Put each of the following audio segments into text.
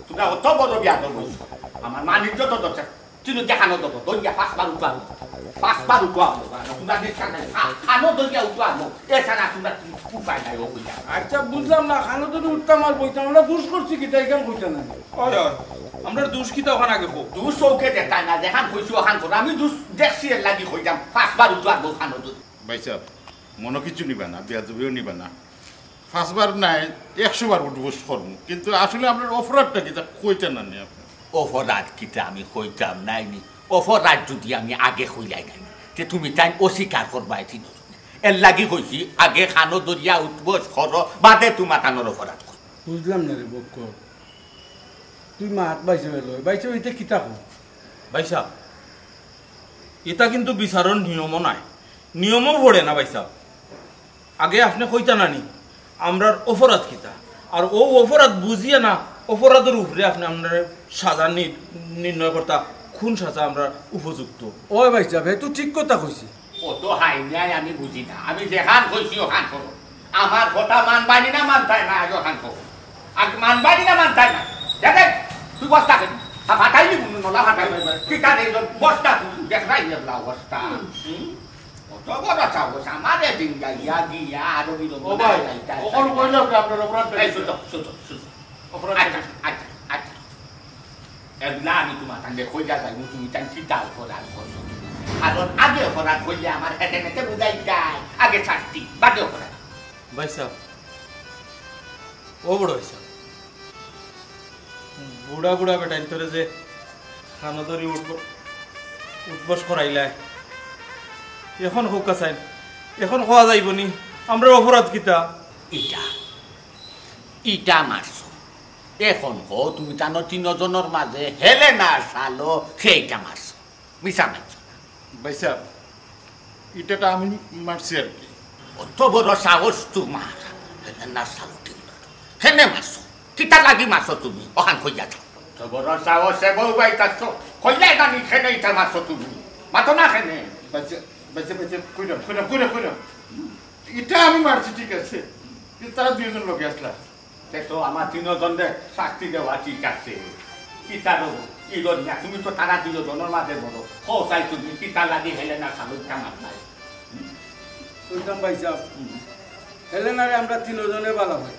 তোমরা অত বড় বিয়া করবো আমার মানিজ্য তো দরছে চিনো দেখানো দেবো দরিয়া পাঁচবার উঠাবো তোমরা খানো দরিয়া উঠাবো এছাড়া তোমরা উপায় নাই ও বুঝা আচ্ছা বুঝলাম না খানো যদি উঠতাম আর বইতাম আমরা দুষ করছি কি তাই কেন কইতা না আমরা দুষ কিতা ওখানে আগে হোক দুষ চৌকে দেখায় না দেখান কইছি ওখান করো আমি দুষ দেখছি এর লাগি হয়ে যাম পাঁচবার উঠাবো খানো যদি ভাই সাহেব মনে কিছু নিবা না বিয়াজবিও নিবা না 5 বার নাই 100 বার উঠবোস করবো কিন্তু আসলে আপনার অফারটা কি তা কইতেন না নি আপনি অপরাধ কিতা আমি কইতাম নাইনি অপরাধ যদি আমি আগে কইলাই নাই যে তুমি তাই অস্বীকার করবা এটি এর লাগি কইছি আগে খানো দরিয়া উঠবোস করো বাদে তোমার কানোর অপরাধ কর বুঝলাম না রে বক্ক তুই মাত বাইছে বাইছে এটা কিতা কো ভাইসা এটা কিন্তু বিচারণ নিয়মও নাই নিয়মও পড়ে না ভাইসা আগে আপনি কইতা নানি আমরার অপরাধ কিতা আর ও অপরাধ বুঝিয়ে না অপরাধের উপরে আপনি আপনার সাজা নির্ণয় করতা খুন সাজা আমরা উপযুক্ত ওই ভাইসা ভাই তুই ঠিক কথা কইছি কত হাই নাই আমি বুঝি না আমি যেখান কইছি ওখান করো আমার কথা মানবানি না মানতাই না আজ ওখান করো আগে মানবানি না মানতাই না দেখেন তুই বস্তা কেন ফাটাইলি নলা ফাটাই কি কানে বস্তা দেখাই না অবস্থা কত বড় চাবস আমারে দিন গাইয়া গিয়া আরো বিলো ও ভাই ওখানে কইলে আপনার অপরাধ এই শুধু অপরাধ আচ্ছা আচ্ছা আচ্ছা এগুলা আমি তোমার কাছে কইয়া যাই তুমি তাই চিন্তা অপরাধ করছো কারণ আগে অপরাধ করলে আমার হেঁটে হেঁটে বুঝাই যায় আগে ছাড়তি বাদে অপরাধ ভাইসা ও বড় ভাইসা বুড়া বুড়া বেটাইন তোরে যে খানা ধরি উঠবস করাইলাই এখন হোক চাই এখন খোয়া যাইব নি আমরা অপরাধ কিতা ইটা ইটা মারছো এখন হো তুমি জানো 3 জনের মাঝে হেলে না সালো সেইটা মারছো মিশা মারছো ভাই সাহেব এটাটা আমি মারছি আর কি অত বড় সাহস তোমার হেলে না সালো ঠিক হেনে মারছো কিতা লাগি মারছো তুমি ওখান কইয়া যাও অত বড় সাহস সে বউ বাইতাছো কইলে জানি খেনে ইটা মারছো তুমি মাতো না খেনে বাচ্চা বাচ্চা বাচ্চা কইরা এটা আমি মারছি ঠিক আছে কিন্তু তারা 2 জন লোক আসলা দেখো আমার 3 জনের শাস্তি দেওয়া ঠিক আছে কিতারও ইরনিয়া তুমি তো তারা 2 জনের মাঝে বড় চাই তুমি কিতা লাগি হেলে না সালো ইটা মার নাই কইতাম ভাইসা হেলেনারে আমরা 3 জনে বালা ভাই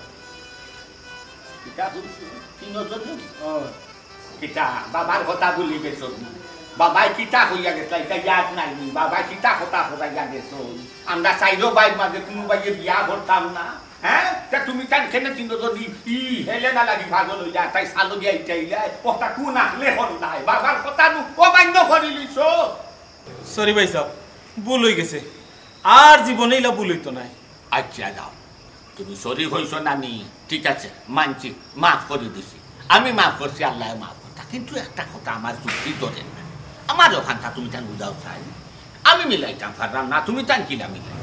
কিতা বলছি 3 জন ও কিতা বাবার কথা ভুলি গেছো বাবাই কিতা হইয়া গেছে এটা ইয়াদ নাই বাবাই কিতা কথা হইয়া গেছো আমরা চাইরো বাইর মাঝে কোনো বাইয়ে বিয়া করতাম না হ্যাঁ তা তুমি তাই কেন 3 জন ই হেলে না লাগি ভাগল হইয়া তাই সালো গিয়া ইটাইলাই কথা কোন আখলে হল নাই বাবার কথা নু অমান্য করিলিছো সরি ভাইসা ভুল হয়ে গেছে আর জীবনে ইলা ভুল হইতো নাই আচ্ছা যাও তুমি সরি হইছো নানি ঠিক আছে মানছি মাফ করে দিছি আমি মাফ করছি আল্লাহ মাফ করতা কিন্তু একটা কথা আমার যুক্তি ধরেন না আমার ওখানটা তুমি তান বুঝাও চাই আমি মিলাইতাম পারলাম না তুমি তান কিনা মিলাই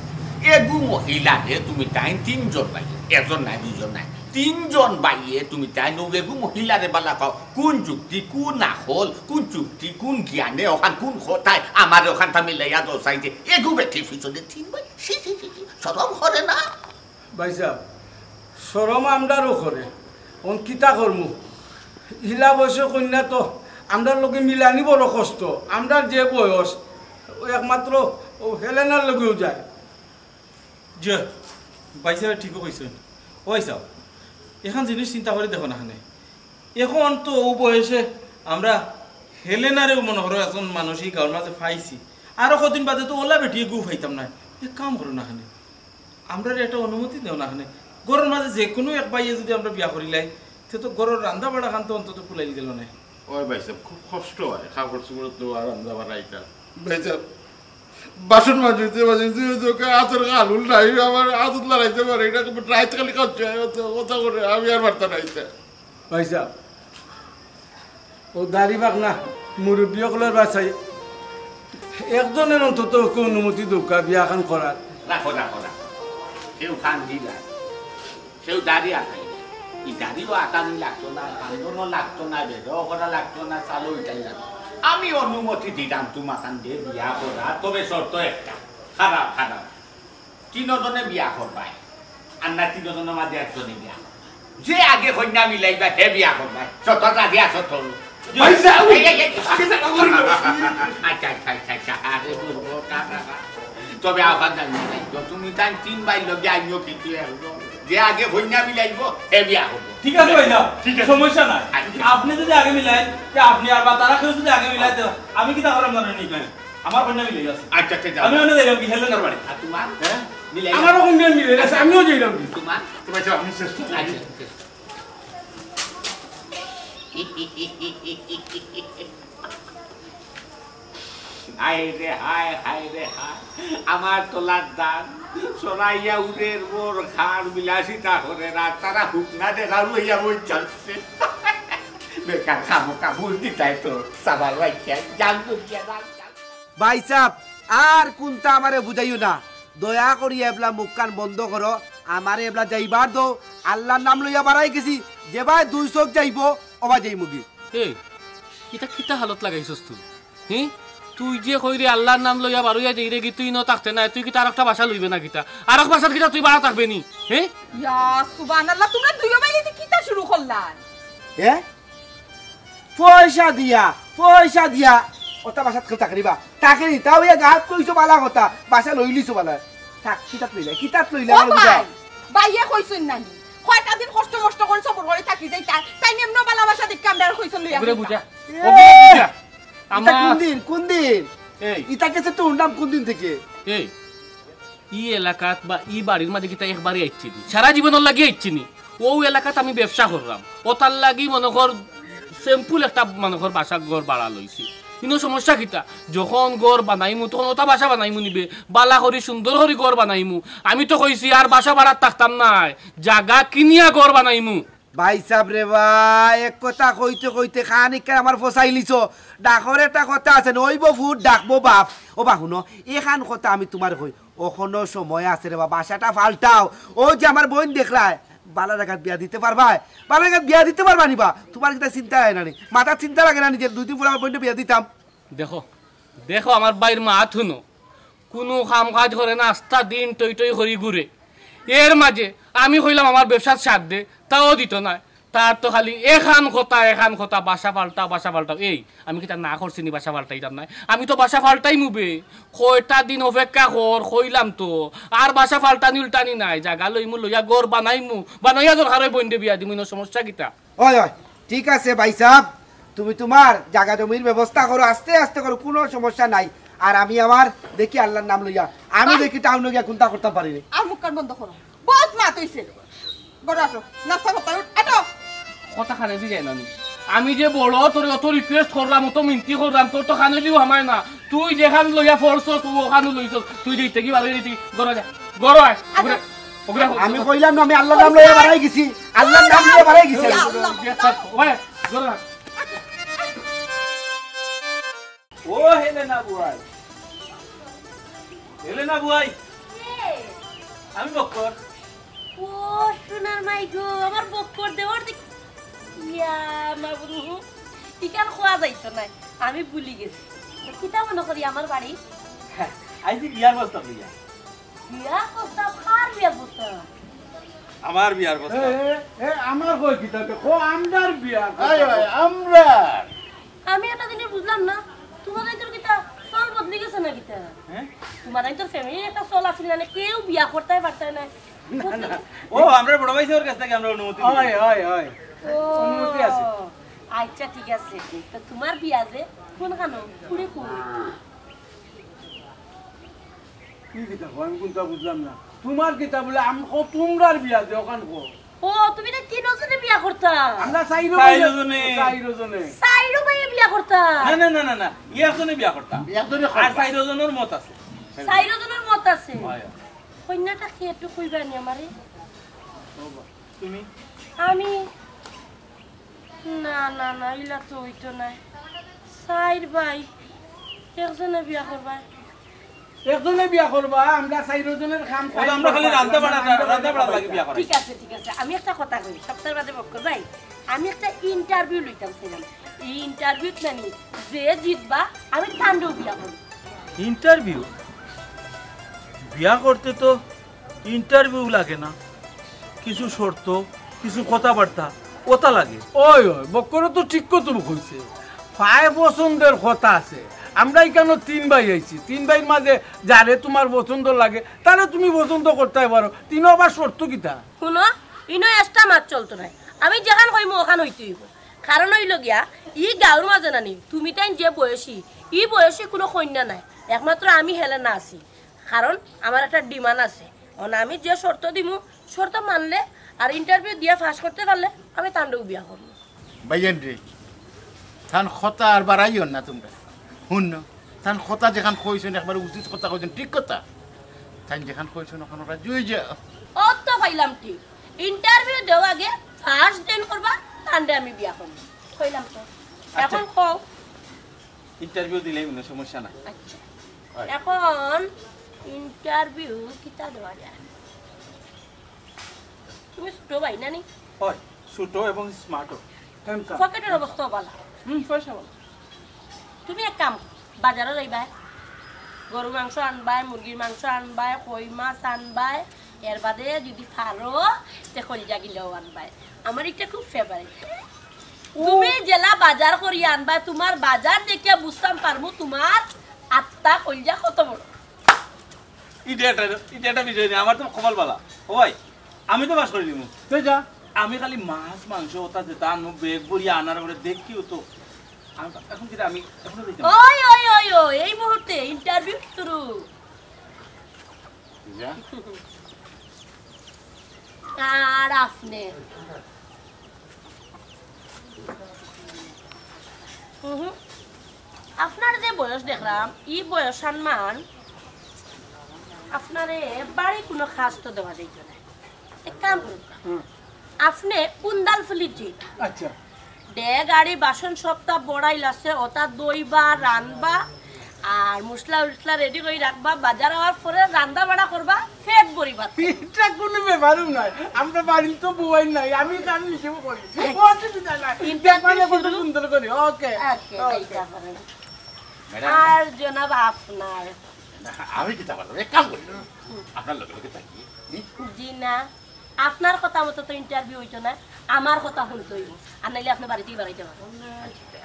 এগু মহিলা রে তুমি তাই 3 জন বাইয়ে একজন নাই 2 জন নাই 3 জন বাইয়ে তুমি তাই এগু মহিলা রে বালা পাও কোন যুক্তি কোন আখল কোন যুক্তি কোন জ্ঞানে ওখান কোন কথায় আমার ওখানটা মিলাইয়া দোসাই যে এগু বেঠি পিছনে 3 ভাই সরম করে না ভাইসা শরম আমরারও করে অন কিতা করমু হিলা বয়স কন্যা তো আমরার লগে মিলানি বড় কষ্ট আমরার যে বয়স ও একমাত্র ও হেলেনার লগেও যায় যে ভাইসা ঠিকও কইছেন ওইসা এখন জিনিস চিন্তা করে দেখো না হানে এখন তো ও বয়সে আমরা হেলেনারেও মনে করো এখন মানুষই গাঁর মাঝে পাইছি আরো কদিন বাদে তো ওলা বেটিয়ে গু পাইতাম না এ কাম করো না হানে আমরা একটা অনুমতি দেও না হানে গরুর মাঝে যে কোনো এক বাইয়ে যদি আমরা বিয়া করিলাই সে তো গরুর রান্না বাড়া খান তো অন্তত ফুলাই গেল না ওই ভাই সাহেব খুব কষ্ট হয় খাবার চুমড় তো আর রান্না বাড়াইটা ভাই সাহেব বাসন মাজিতে তোকে আতর আলুল নাই আমার আদত লড়াইতে পারে এটা রাইতে খালি খাচ্ছে কথা করে আমি আর বার্তা রাইতে ভাইসা ও দাড়ি বাগ না মুরব্বী সকলের বাসাই একজনের অন্তত অনুমতি দোকা বিয়া খান করার রাখো রাখো রাখো কেউ খান দিলা কেউ দাঁড়িয়ে আঁকাই ই দাঁড়িয়েও আঁকানি লাগতো না কান্দনও লাগতো না বেদও করা লাগতো না চালও এটাই লাগতো আমি অনুমতি দিলাম তোমার কান দিয়ে বিয়া করা তবে শর্ত একটা খারাপ খারাপ 3 জনে বিয়া করবাই আর না 3 জনের মাঝে একজনে বিয়া করবা যে আগে কন্যা মিলাইবা হে বিয়া করবা চত রাজি আছো তো তবে আবার তুমি তাই 3 বাইর লগে আইও কিন্তু যে আগে কন্যা মিলাইব হে বিয়া করবো ঠিক আছে ভাই সাহেব ঠিক আছে সমস্যা নাই আপনি যদি আগে মিলাই যে আপনি আর বা তারা কেউ যদি আগে মিলাই তো আমি কি তা করাম না নি আমার কন্যা মিলে গেছে আচ্ছা আচ্ছা আমি ওনে যাইলাম কি হেলেনার বাড়ি আর তোমার হ্যাঁ মিলাই আমারও কন্যা মিলে গেছে আমিও যাইলাম তোমার তোমার যাও আমি শেষ করছি আচ্ছা হায় রে হায় হায় রে হায় আমার তোলার দান সোনাইয়া উদের মোর খার বিলাসিতা করে না তারা হুকনা দে না লইয়া বই চলছে বেকার খামো কাবুল দিতাই তো সাবার বাইকে জানতো কি না ভাই সাহেব আর কোনটা আমারে বুঝাইও না দয়া করি এবলা মুখ কান বন্ধ করো আমারে এবলা যাইবার দো আল্লাহর নাম লইয়া বাড়াই গেছি যে ভাই 2 চোখ যাইব ওবা যাই মুগি এই এটা কিতা হালত লাগাইছস তুই হি তুই যে কইরে আল্লাহর নাম লইয়া বারুইয়া যাইরে কি তুই ন থাকতে না তুই কি তার একটা ভাষা লইবে না কিতা আর এক ভাষা কিতা তুই বাড়া থাকবে নি হে ইয়া সুবহানাল্লাহ তোমরা দুইও ভাই এতে কিতা শুরু করলাম এ পয়সা দিয়া ওটা বাসাত কেউ তাকরিবা তাকরি তাও ইয়া গাত কইছো বালা কথা বাসা লইলিছো বালা থাক কিতাত লইলা ও আমার বুঝা ভাই ভাইয়া কইছুন নানি কয়টা দিন কষ্ট করে সবর করে থাকি যাই তাই নেমনো বালা বাসা দেখে আমরা কইছুন লইয়া ওরে বুঝা ওরে বুঝা এটা কোন দিন এই ইটা কেসে তো নাম কোন দিন থেকে এই ই এলাকাত বা ই বাড়ির মাঝে কিতা একবারই আইছি সারা জীবনের লাগি আইছি নি ও এলাকাত আমি ব্যবসা করলাম ও তার লাগি মনে কর সিম্পল একটা মনে কর বাসা ঘর বাড়া লইছি কিন্তু সমস্যা কিতা যখন ঘর বানাইমু তখন ওটা বাসা বানাইমু নিবে বালা করি সুন্দর করি ঘর বানাইমু আমি তো কইছি আর বাসা বাড়ার থাকতাম নাই জায়গা কিনিয়া ঘর বানাইমু ভাই সাহেব রে ভাই এক কথা কইতে খানিকা আমার ফসাই লিছো ডাকর একটা কথা আছে নইব ফুট ডাকবো বাপ ও বা শুনো এখান কথা আমি তোমার কই ওখনো সময় আছে রে বা বাসাটা পাল্টাও ও যে আমার বোন দেখলায় বালা জায়গায় বিয়া দিতে পারবা বালা জায়গায় বিয়া দিতে পারবা নিবা তোমার কিটা চিন্তা হয় না নি মাথা চিন্তা লাগে না নিজের 2 দিন পর আমার বোনটা বিয়া দিতাম দেখো আমার বাইর মা শুনো কোনো কাম কাজ করে না আস্তা দিন টই করি ঘুরে এর মাঝে আমি কইলাম আমার ব্যবসার সাথ দে তাও দিত না তার তো খালি এখান কথা বাসা পাল্টাও এই আমি কি তার না করছি নি বাসা পাল্টাইতাম নাই আমি তো বাসা পাল্টাই মুবে কয়টা দিন অপেক্ষা কর কইলাম তো আর বাসা পাল্টানি উল্টানি নাই জায়গা লইমু লইয়া ঘর বানাইয়া তোর হারে বইন্ডে বিয়া দিমু না সমস্যা কিতা ওই ঠিক আছে ভাই সাহেব তুমি তোমার জায়গা জমির ব্যবস্থা করো আস্তে আস্তে করো কোনো সমস্যা নাই আর আমি আমার দেখি আল্লাহর নাম লইয়া আমি দেখি টাউনে গিয়া কোনটা করতে পারি আর মুখ কান বন্ধ করো বহুত মাত হইছে বড় আসো নাস্তা করতে আটো কথা খানে দি যায় না আমি যে বড় তোর অত রিকোয়েস্ট করলাম অত মিনতি করলাম তোর তো খানে দিও আমায় না তুই যেখান লইয়া ফোরছস তুই ওখানে লইছস তুই দিতে কি ভালো দিতি গড় আয় আমি কইলাম না আমি আল্লাহর নাম লইয়া বাড়াই গেছি আল্লাহর নাম লইয়া বাড়াই গেছি ওই গড় ও হেলেনা বুয়াই আমি বক্কর ও সোনার মাই গো আমার বক্কর দেওয়ার ইয়া মাবরু টিকার খোয়া যাইতো না আমি ভুলি গেছি কিতা মনে করি আমার বাড়ি আইজি বিয়ার প্রস্তাব দিয়া বিয়া প্রস্তাব কার বিয়া প্রস্তাব আমার বিয়ার প্রস্তাব আমার কই কিতা কো আমদার বিয়া আমরা আমি একটা জিনিস বুঝলাম না তোমার তোর কিতা চল বদলি গেছে না কিতা হ্যাঁ তোমার তোর ফ্যামিলির একটা চল আছিল না কেউ বিয়া করতে পারতে না ও আমরা বড় ভাই স্যার কাছ থেকে আমরা অনুমতি অনুমতি আছে আচ্ছা ঠিক আছে তো তোমার বিয়া যে কোন কানো পুরে কোন কি কিতা আমি কোনটা বুঝলাম না তোমার কিতা বলে আমি তোমরার বিয়া যে ওখান কো ও তুমি না তিনজনে বিয়া করতা আমরা চাইরো ভাই বিয়া করতা না ইয়াজনে বিয়া করতা আর চাইরজনের মত আছে চাইরজনের মত আছে কন্যাটা কি একটু কইবানি আমারে তুমি আমি না ইলা তো হইতো না চাইর ভাই একজনে বিয়া করবা একজনে বিয়া করবা আমরা চাইরজনের কাম আমরা খালি রান্না বাড়া লাগি বিয়া করা ঠিক আছে আমি একটা কথা কই সপ্তাহের বাদে বক্কর ভাই আমি একটা ইন্টারভিউ লইতাম ছিলাম এই ইন্টারভিউত নানি যে জিতবা আমি তান্ডব বিয়া করব ইন্টারভিউ বিয়া করতে তো ইন্টারভিউ লাগে না কিছু শর্ত কিছু কথাবার্তা ওটা লাগে। ওই ওই বক্কর তো ঠিক কথা কইছে, পায় পছন্দের কথা আছে। আমরা এখানে 3 ভাই আইছি, 3 ভাইয়ের মাঝে যারে তোমার পছন্দ লাগে তারে তুমি পছন্দ করতে পারো। 3 আবার শর্ত কিতা শুনো, ইনো এক্সট্রা মাছ চলতো না, আমি যেখান কইমু ওখান হইতে হইব। কারণ হইল গিয়া ই গাঁর মাঝে নানি তুমি তাই যে বয়সী, ই বয়সী কোনো কন্যা নাই, একমাত্র আমি হেলেনা আছি। কারণ আমার একটা ডিমান্ড আছে, আমি যে শর্ত দিমু শর্ত মানলে আর ইন্টারভিউ দিয়ে পাস করতে পারলে আমি তান্ডব বিয়া করবো। ভাইজান রে তান কথা আর বাড়াইও না তোমরা, শুন তান কথা যেখান কইছেন একবার উচিত কথা কইছেন, ঠিক কথা। তাই যেখান কইছেন ওখানে ওরা জুই যা ও তো পাইলাম ঠিক, ইন্টারভিউ দেওয়া আগে ফার্স্ট দিন করবা তান্ডে আমি বিয়া করবো কইলাম তো। এখন কও ইন্টারভিউ দিলেই কোনো সমস্যা নাই। আচ্ছা এখন ইন্টারভিউ কিতা দেওয়া যায়? তুমি ছোট ভাই নানি? হয়, ছোট এবং স্মার্টও। পকেটের অবস্থা ভালো। পয়সা ভালো। তুমি এক কাম, বাজারে যাইবা, গরু মাংস আনবাই, মুরগির মাংস আনবাই, কই মাছ আনবাই, এর বাদে যদি পারো তে কলিজা গিলেও আনবাই। আমার এটা খুব ফেভারিট। তুমি জেলা বাজার করি আনবা, তোমার বাজার দেখিয়া বুঝতাম পারবো তোমার আত্মা কলিজা কত বড়। এটা বিষয় নেই, আমার তো কপাল বালা। ওই আমি তো বাস করে দিব, তুই যা। আমি খালি মাছ মাংস ওটা যেটা আনবো বেগ বড়ি আনার করে দেখিও তো। এখন কি আমি এখনো দেখি ওই ওই ওই ওই এই মুহূর্তে ইন্টারভিউ শুরু। আর আপনি আপনার যে বয়স দেখলাম ই বয়স সম্মান আপনারে বাড়ি কোনো খাস তো দেওয়া যাইত না। এক কাম করুন, আপনি কুন্দাল ফুলিছি আচ্ছা দে গাড়ি বাসন সপ্তাহ বড়াইল আছে, ওটা দইবা রানবা আর মশলা উসলা রেডি করে রাখবা, বাজার হওয়ার পরে রান্না বাড়া করবা, ফেট বড়িবা। এটা কোনো ব্যাপারও নাই, আমরা বাড়ির তো বউই নাই, আমি কাম হিসেবে করি। অসুবিধা নাই, মানে কত সুন্দর করি। ওকে আর জনাব আপনার আমি কি তা এক কাম করি আপনার লোকে লোকে থাকি। জি না, আপনার কথা মতো তো ইন্টারভিউ হইতো না, আমার কথা শুনতে হইব, আর নাইলে আপনি বাড়িতেই বাড়াইতে পারবেন।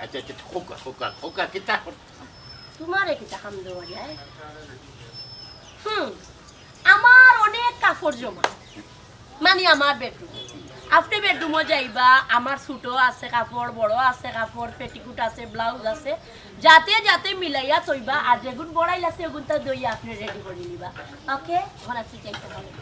আচ্ছা আচ্ছা খোকা খোকা খোকা কিতা তোমার কিতা কাম দেওয়া যায়? আমার অনেক কাপড় জমা, মানে আমার বেডরুম। আপনি বেডরুমও যাইবা, আমার ছোটো আছে কাপড়, বড় আছে কাপড়, পেটিকুট আছে, ব্লাউজ আছে, যাতে যাতে মিলাইয়া থইবা, আর যেগুন বড়াইল আছে ওগুনটা দইয়া আপনি রেডি করে নিবা। ওকে, ঘর আছে যাইতে পারেন।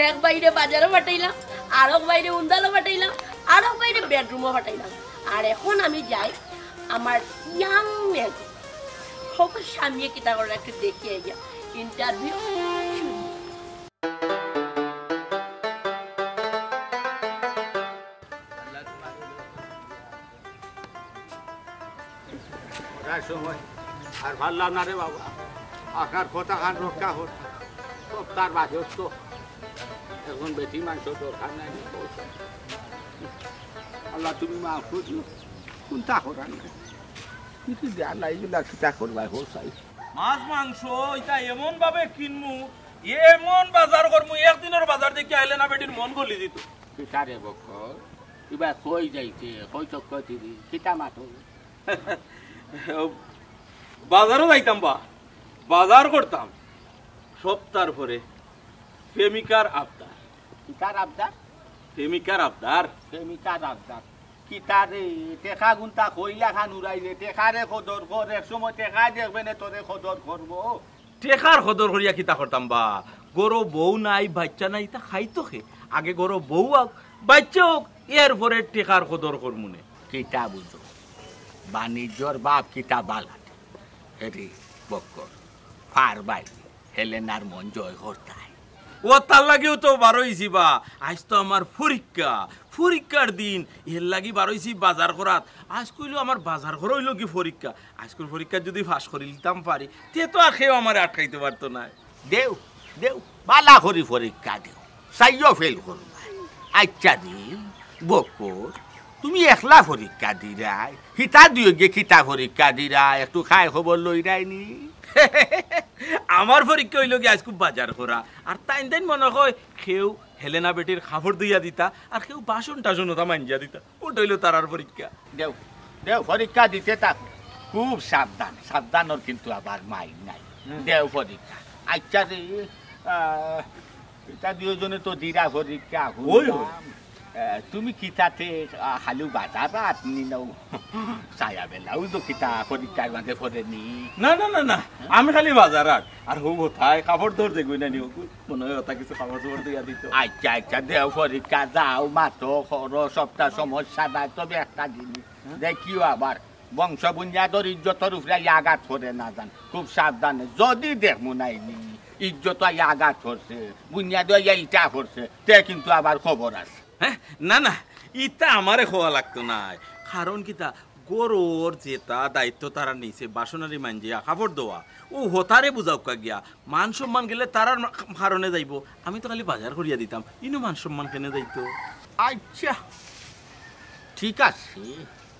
এক বাইরে বাজারও পাঠাইলাম, আরেক বাইরে উন্দালও পাঠাইলাম, আরেক বাইরে বেডরুমও পাঠাইলাম। আর এখন আমি যাই আমার ইয়াং ম্যান সবার সামনে কিতা করে একটু দেখিয়ে যা ইন্টারভিউ। সময় আর ভাবলাম না রে বাবা, আপনার কথা খান রক্ষা হত তার বাজেও তো এখন বেশি মাংস দরকার নাই। আল্লাহ তুমি মাফ করছো, কোনটা করার নাই কিছু দেওয়ার নাই, কিতা করবাই হোসাই। মাছ মাংস এটা এমন ভাবে কিনমু, এমন বাজার করমু, একদিনের বাজার দেখে আইলে না বেটির মন গলি দিত। কিতা রে বকর, এবার কই যাইছে, কই চক্র দিদি কিতা মাথো। বাজারও যাইতাম বা বাজার করতাম, সপ্তাহের পরে প্রেমিকার আবদার। কিতার আবদার? প্রেমিকার আবদার। প্রেমিকার আবদার কিতা রে? টেকা গুনতা কইলা খান উড়াইলে, টেকারে খদর কর, এক সময় টেকা দেখবে না তোরে খদর করবো। টেকার খদর করিয়া কিতা করতাম বা, গরো বউ নাই বাচ্চা নাই তা খাইতো খে, আগে গরো বউ হোক বাচ্চা হোক, এর পরে টেকার খদর করমুনে। কিতা বুঝো বাণিজ্যর বাপ কিতা বালাট হেরি বক্কর ফার বাই হেলেনার মন জয় করতাই। ও তার লাগেও তো বারোইছি বা, আজ তো আমার পরীক্ষা, পরীক্ষার দিন, এর লাগি বারোইছি বাজার করাত। আজ কইলো আমার বাজার করা হইল কি পরীক্ষা, আজকের পরীক্ষা যদি ফাঁস করে নিতাম পারি তে তো আর খেয়েও আমার আটকাইতে পারতো না। দেও দেও বালা করি পরীক্ষা দেও, চাইও ফেল করবা। আচ্ছা দিন বক্কর তুমি একলা পরীক্ষা দিরাই হিতা দিও গে কিতা পরীক্ষা দিরা একটু খাই খবর লই রাইনি আমার পরীক্ষা হইল কি আজ খুব বাজার করা আর তাই তাই মনে হয় কেউ হেলেনা বেটির খাবার দিয়া দিতা আর কেউ বাসন টাসন ওটা মাঞ্জিয়া দিতা ওটা হইল তারার পরীক্ষা দেও দেও পরীক্ষা দিতে থাক খুব সাবধান সাবধানর কিন্তু আবার মাই নাই দেও পরীক্ষা আচ্ছা রে এটা দুজনে তো দিরা পরীক্ষা তুমি কিতাতে হালু বাজার আপনি নাও ছায়া বেলাও তো কিতা পরীক্ষার মাঝে পড়েনি না না না না আমি খালি বাজার আর হো কোথায় কাপড় ধর দেখবই না নিও মনে হয় ওটা কিছু কাপড় ধর দিয়া দিত আচ্ছা আচ্ছা দেও পরীক্ষা যাও মাতো খরচ সবটা সমস্যা নাই তবে একটা জিনিস দেখিও আবার বংশ বুনিয়াদর ইজ্জতর উপরে আঘাত করে না যান খুব সাবধানে যদি দেখমু নাই ইজ্জত আঘাত করছে বুনিয়াদ ইটা করছে তে কিন্তু আবার খবর আছে হ্যাঁ না না ইটা আমারে খোয়া লাগতো না কারণ কিতা গরুর যেটা দায়িত্ব তারা নিছে বাসনারি মানজিয়া কাপড় দেওয়া ও হতারে বুঝাও কা গিয়া মান সম্মান গেলে তারার কারণে যাইব আমি তো খালি বাজার করিয়া দিতাম ইনো মান সম্মান কেনে যাইতো আচ্ছা ঠিক আছে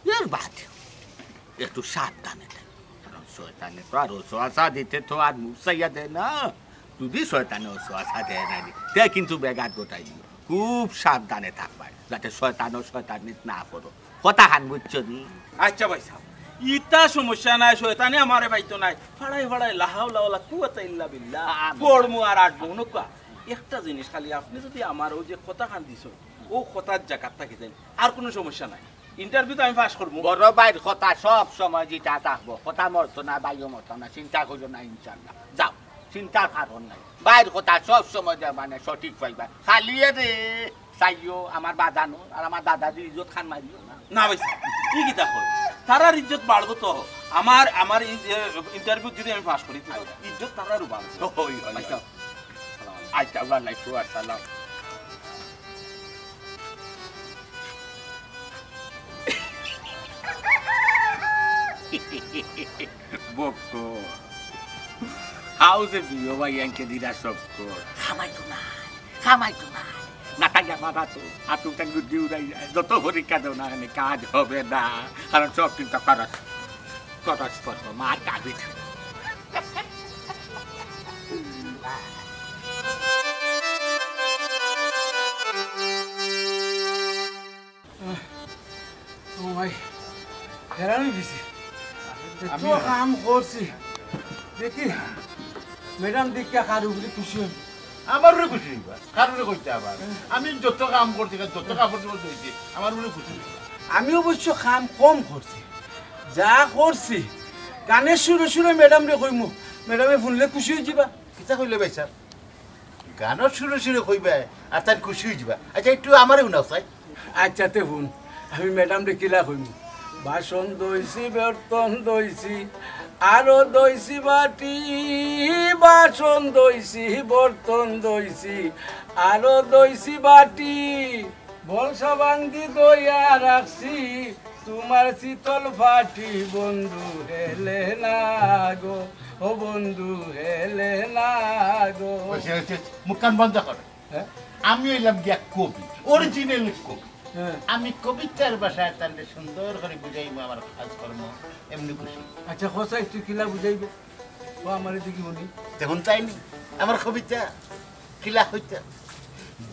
এর বাদ একটু সাবধানে কারণ শয়তানে তো আর ওসোয়াশা দিতে তো আর মুসাইয়া দেয় না যদি শয়তানে ওসোয়াশা দেয় না তে কিন্তু বেগাত গোটাই দিব খুব সাবধানে থাকবা যাতে শয়তানিত না করো কথা খান বুঝছো নি আচ্ছা ভাই সাহেব ইটা সমস্যা নাই শয়তানে আমারে পাইতো নাই ফাড়াই ফাড়াই লাহাউলা ওয়ালা কুওয়াতা ইল্লা বিল্লাহ পড়মু আর আটবো নকা একটা জিনিস খালি আপনি যদি আমার ওই যে কথা খান দিছো ও কথার জায়গা থাকি যাই আর কোনো সমস্যা নাই ইন্টারভিউ তো আমি পাস করবো বড় বাইর কথা সব সময় যেটা থাকবো কথা মরতো না বাইও মরতো না চিন্তা করো না ইনশাল্লাহ যাও চিন্তার কারণ নাই বাইর কথা সব সময় মানে সঠিক পাইবা খালি রে চাইও আমার বাজানো আর আমার দাদাজির ইজ্জত খান মারিও না না ভাই কি কিতা হয় তারার ইজ্জত বাড়বো তো আমার আমার ইন্টারভিউ যদি আমি পাস করি ইজ্জত তারারও বাড়বো আচ্ছা ওয়ালাইকুম আসসালাম বকো হাউসে বিয়ে ভাই আঙ্কে দিদা সব কর খামাই তো না নাটাকে মারা তো আতুটা গুড্ডি উড়াই যায় যত পরীক্ষা দেও না কাজ হবে না কারণ সব চিন্তা খরচ করবো মার কাজে ভাই হেরানি দিছি তো কাম করছি দেখি ম্যাডাম দেখা কার উপরে খুশি হই আমার উপরে খুশি হইবা কার উপরে কইতে আবার আমি যত কাম করতে যত কাপড় চোপড় ধুইছি আমার উপরে খুশি হইবা আমি অবশ্য কাম কম করছি যা করছি গানের সুরে সুরে ম্যাডাম রে কইমু ম্যাডামে শুনলে খুশি হয়ে যাবা কিতা কইলে ভাই স্যার গানের সুরে সুরে কইবা আর তার খুশি হয়ে যাবা আচ্ছা একটু আমারে উনাও চাই আচ্ছা তে শুন আমি ম্যাডাম রে কিলা কইমু বাসন দইছি বর্তন দইছি আরো দইছি বাটি বাসন দইছি বর্তন দইছি আরো দইছি বাটি বলসা বান্ধি দইয়া রাখছি তোমার শীতল ফাটি বন্ধু হেলে না গো ও বন্ধু হেলে না গো মুখান বন্ধ করে আমি হইলাম গিয়া কবি অরিজিনাল কবি আমি কবিতার ভাষায় তাহলে সুন্দর করে বুঝাইব আমার কাজকর্ম এমনি খুশি আচ্ছা খোসাই তুই কিলা বুঝাইব ও আমার দিকে বলি দেখুন চাইনি আমার কবিতা কিলা হইতা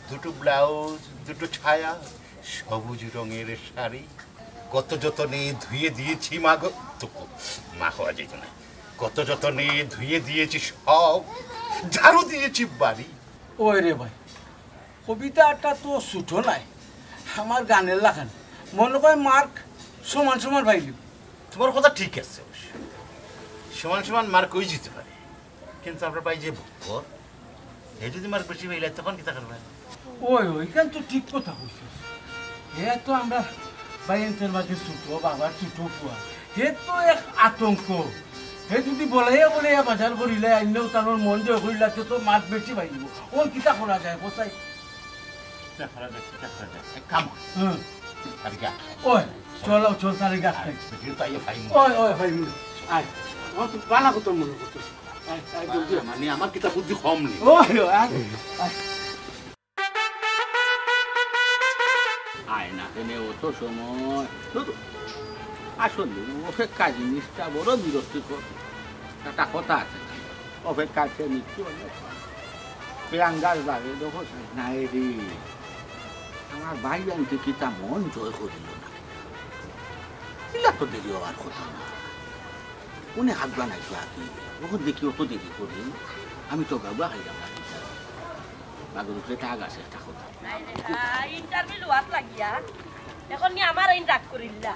দুটো ব্লাউজ দুটো ছায়া সবুজ রঙের শাড়ি কত যতনে ধুয়ে দিয়েছি মা হওয়া যেত না কত যতনে ধুয়ে দিয়েছি সব ঝাড়ু দিয়েছি বাড়ি ওই রে ভাই কবিতাটা তো ছুটো নাই আমার গানের লাগান মনে হয় মার্ক সমান সমান পাইলি তোমার কথা ঠিক আছে সমান সমান মার্ক হয়ে যেতে পারে কিন্তু আমরা পাই যে ভক্কর এই যদি মার্ক বেশি পাইলে তখন কি থাকবে ওই ওইখান তো ঠিক কথা কইছিস হে তো আমরা বাইন্তের মাঝে ছুটো বাবার ছুটো পুয়া হে তো এক আতঙ্ক হে যদি বলে বাজার করিলে আইলেও তার মন জয় করিলা তো মার্ক বেশি পাইব ওর কিতা করা যায় কোথায় চলো চল তারে গাছ পালা কত মনে করতো মানে আমার কিতা বুদ্ধি কম নেই আয় না এনে অত সময় আসলে অপেক্ষা জিনিসটা বড় বিরক্তিকর একটা কথা আছে অপেক্ষার সে মৃত্যু অনেক প্রিয়াঙ্গার বাড়ি দেখো নাই রে আমার ভাই আনতে কি তা মন জয় করিল না এলা তো দেরি হওয়ার কথা না উনি হাত বানাইছো আগে ওখান দেখি অত দেরি করি আমি তো গাবো খাইলাম না বাগের উপরে টাগ আছে একটা কথা ইন্টারভিউ লোয়াত লাগিয়া এখন কি আমার আইন রাগ করিল্লা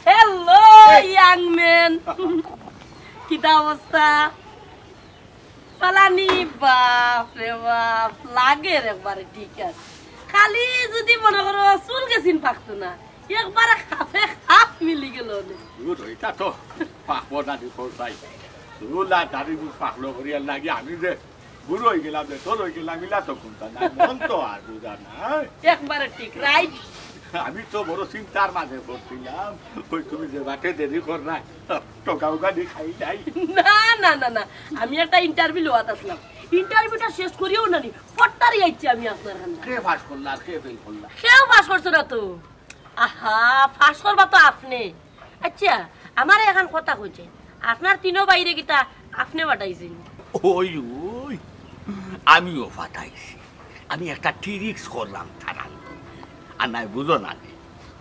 হ্যালো ইয়াং ম্যান কিটা অবস্থা পালানি বাপ রে বাপ লাগে একবারে ঠিক আছে খালি যদি মনে করো চুল গেছিন পাকতো না একবারে খাপে খাপ মিলি গেল এটা তো পাকবো না দিপাই চুলা দাড়ি পাকলো করিয়ার লাগে আমি যে বুড়ো হয়ে গেলাম যে তোর হয়ে গেলাম মিলা তো কোনটা না মন তো আর বুঝা না একবারে ঠিক রাইট আমি তো বড় চিন্তার মাঝে পড়ছিলাম ওই তুমি যে বাটে দেরি কর না টোকা উকা দিয়ে খাই যাই না না না না আমি একটা ইন্টারভিউ লোয়াত আসলাম ইন্টারভিউটা শেষ করিও না নি পট্টারি আইছি আমি আপনার কাছে কে পাস করলা আর কে ফেল করলা কেউ পাস করছো না তো আহা পাস করবা তো আপনি আচ্ছা আমার এখন কথা কইছে আপনার তিনও বাইরে গিতা আপনি বাটাইছেন ওই ওই আমিও ফাটাইছি আমি একটা টিরিক্স করলাম তারা আর নাই বুঝো না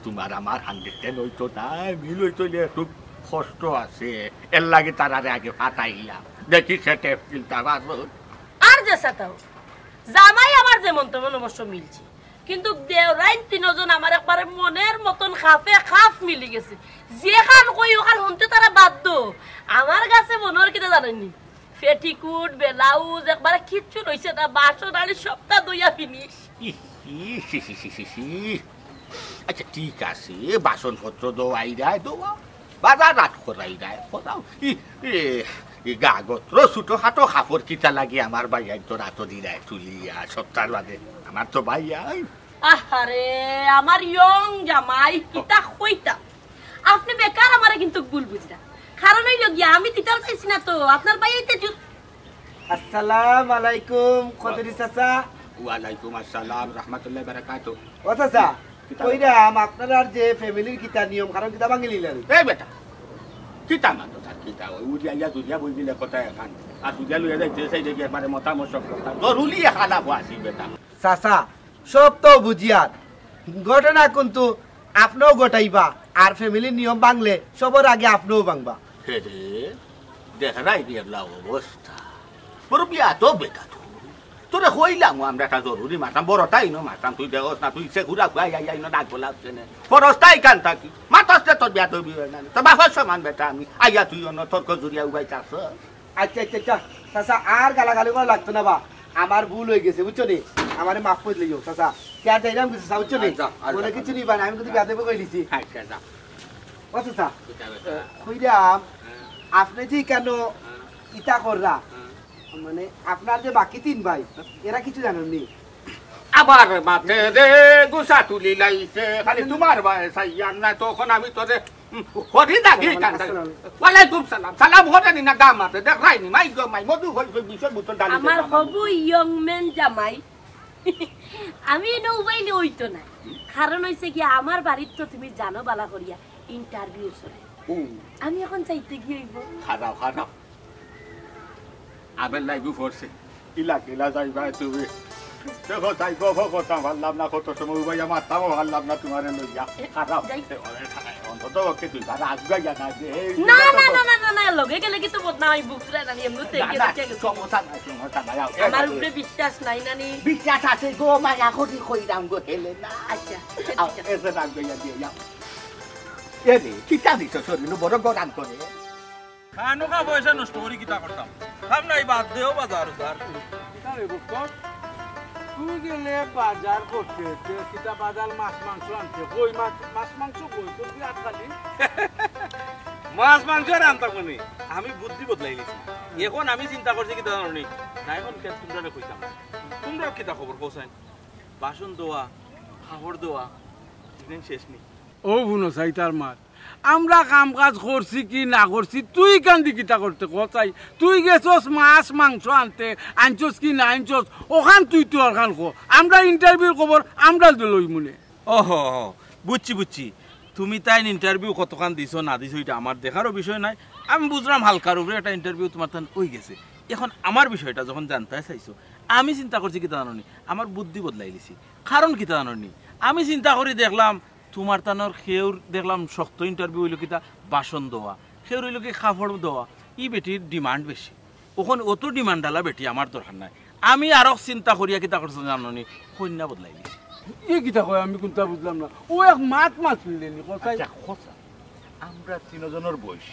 তোমার আমার 100 হইতো না মিল হইতো একটু কষ্ট আছে এর লাগে তারারে আগে ফাটাইলাম দেখি সেটা ফিলতে পারবো আর যে সাতাও জামাই আমার যেমন তেমন অবশ্য মিলছে কিন্তু দেওরাইন তিনজন আমার একবারে মনের মতন খাফে খাফ মিলি গেছে যেখান কই ওখান শুনতে তারা বাধ্য আমার কাছে মনের কিনা জানেননি পেটিকুট ব্লাউজ একবারে কিচ্ছু রইছে না বাসন আনি সপ্তাহ দুইয়া ফিনিশ আচ্ছা ঠিক আছে বাসনপত্র দোয়াই দেয় দোয়া বাজার রাত করাই দেয় কোথাও গাগত্র ছোটো খাটো কাপড় কিটা লাগে আমার ভাইয়াই তো রাত দিদায় তুলিয়া সপ্তাহ বাদে আমার তো ভাইয়াই আহারে আমার ইয়ং জামাই কিটা কইতা আপনি বেকার আমারে কিন্তু ভুল বুঝলা কারণ হইল গিয়া আমি দিতাম চাইছি না তো আপনার ভাইয়াইতে আসসালাম আলাইকুম কদরি চাচা ওয়ালাইকুম আসসালাম রাহমাতুল্লাহি বারাকাতুহু ও চাচা কইরাম আপনার যে ফ্যামিলির কিতা নিয়ম কারণ কিতা ভাঙি নিলেন এই বেটা কিতা মানো তার কিতা ওই উড়িয়া দুনিয়া বই দিলে কথা এখান আর দুনিয়া লইয়া যাইতে সেই দেখি একবারে মতামত কথা জরুরি খানা বসি বেটা চাচা সব তো বুঝিয়ার ঘটনা কিন্তু আপনিও গোটাইবা আর ফ্যামিলির নিয়ম ভাঙলে সবার আগে আপনিও ভাঙবা রে দেখাই দিয়েলা অবস্থা বড় বিয়া তো বেটা তোরে হইলাম আমরা একটা জরুরি মাতাম বড়টাই ন মাতাম তুই দেখস না তুই সে ঘুরা ঘুরাই আই ন ডাক বলাচ্ছে না ফরস্তাই কান থাকি মাতাসতে তোর বিয়া তৈরি হয় না তো বাপর সমান বেটা আমি আইয়া তুই অন্য তর্ক জুড়িয়া উবাই চাষ আচ্ছা আচ্ছা আচ্ছা চাচা আর গালাগালি করা লাগতো না বা আমার ভুল হয়ে গেছে বুঝছো নি আমার মাফ করে দিও চাচা কে চাইলাম কিছু বুঝছো নি বলে কিছু নিবা না আমি কিন্তু বিয়া দেবো কইলিছি ও চাচা কইরাম আপনি যে কেন ইটা কররা মানে আপনার যে বাকি 3 ভাই এরা কিছু জানেননি আবার মাঠে রে গুসা তুলি লাইছে খালি তোমার ভাই সাইয়ান না তখন আমি তোরে হরি দাগি কান ওয়ালাইকুম সালাম সালাম হরে না গাম মাঠে দেখাইনি মাই গো মাই মধু হই বিষয় বুতন ডালি আমার হবু ইয়ং ম্যান জামাই আমি নৌবাইলে হইতো না কারণ হইছে কি আমার বাড়ির তো তুমি জানো বালা করিয়া ইন্টারভিউ চলে আমি এখন চাইতে কি হইব খারাপ খারাপ আবেল লাইবু ফোরছে ইলা কিলা যাইবা তুমি দেখো তাই গো কথা ভাবলাম না কত সময় ভাই আমার তাও ভাবলাম না তোমার লইয়া খারাপ অন্তত ওকে তুই তারা আজকে জানা যে না না না না না না লগে গেলে কি তো বদনাম আমি বুকরা না এমনি থেকে দেখে সমস্যা নাই আমার উপরে বিশ্বাস নাই নানি বিশ্বাস আছে গো মায়া করি কইরাম গো হেলে না আচ্ছা এসে রাখবে দিয়ে যাও এরে কি চালিস শরীর বড় গরান করে খানো খা পয়সা নষ্ট করি কিতা করতাম খাম নাই বাদ দেও বাজার উধার আরে বকর তুই গেলে বাজার করতে কিতা বাজার মাছ মাংস আনতে কই মাছ মাংস কই তোর কি আটকালি মাছ মাংস আর আনতাম নি আমি বুদ্ধি বদলাই নিছি এখন আমি চিন্তা করছি কিতা জানি না এখন কেন তোমরা কইতাম তোমরা কিতা খবর কোসাইন বাসন দোয়া খাবার দোয়া দিন শেষ নি ও বুনো সাইতার মাছ আমরা কাম কাজ করছি কি না করছি তুই কান্দি কিতা করতে চাই তুই গেছস মাছ মাংস আনতে আনছস কি না আনছস ওখান তুই তো ওখান খো আমরা ইন্টারভিউ খবর আমরা লই মনে ওহো বুঝছি তুমি তাই ইন্টারভিউ কতখান দিছো না দিছো এটা আমার দেখারও বিষয় নাই আমি বুঝলাম হালকার উপরে একটা ইন্টারভিউ তোমার তান হয়ে গেছে এখন আমার বিষয়টা যখন জানতে চাইছো আমি চিন্তা করছি কিতা জানি আমার বুদ্ধি বদলাই দিছি কারণ কিতা জানি আমি চিন্তা করি দেখলাম তোমার তানোর খেউর দেখলাম শক্ত ইন্টারভিউ হইল কিতা বাসন দেওয়া খেউর হইল কি কাপড় দেওয়া ই বেটির ডিমান্ড বেশি ওখানে অত ডিমান্ড ডালা বেটি আমার দরকার নাই আমি আরো চিন্তা করিয়া কিতা করছো জানি কন্যা বদলাই দিছি ই কিতা কয় আমি কোনটা বুঝলাম না ও এক মাছ ফেললেনি কোথায় আমরা তিনজনের বয়স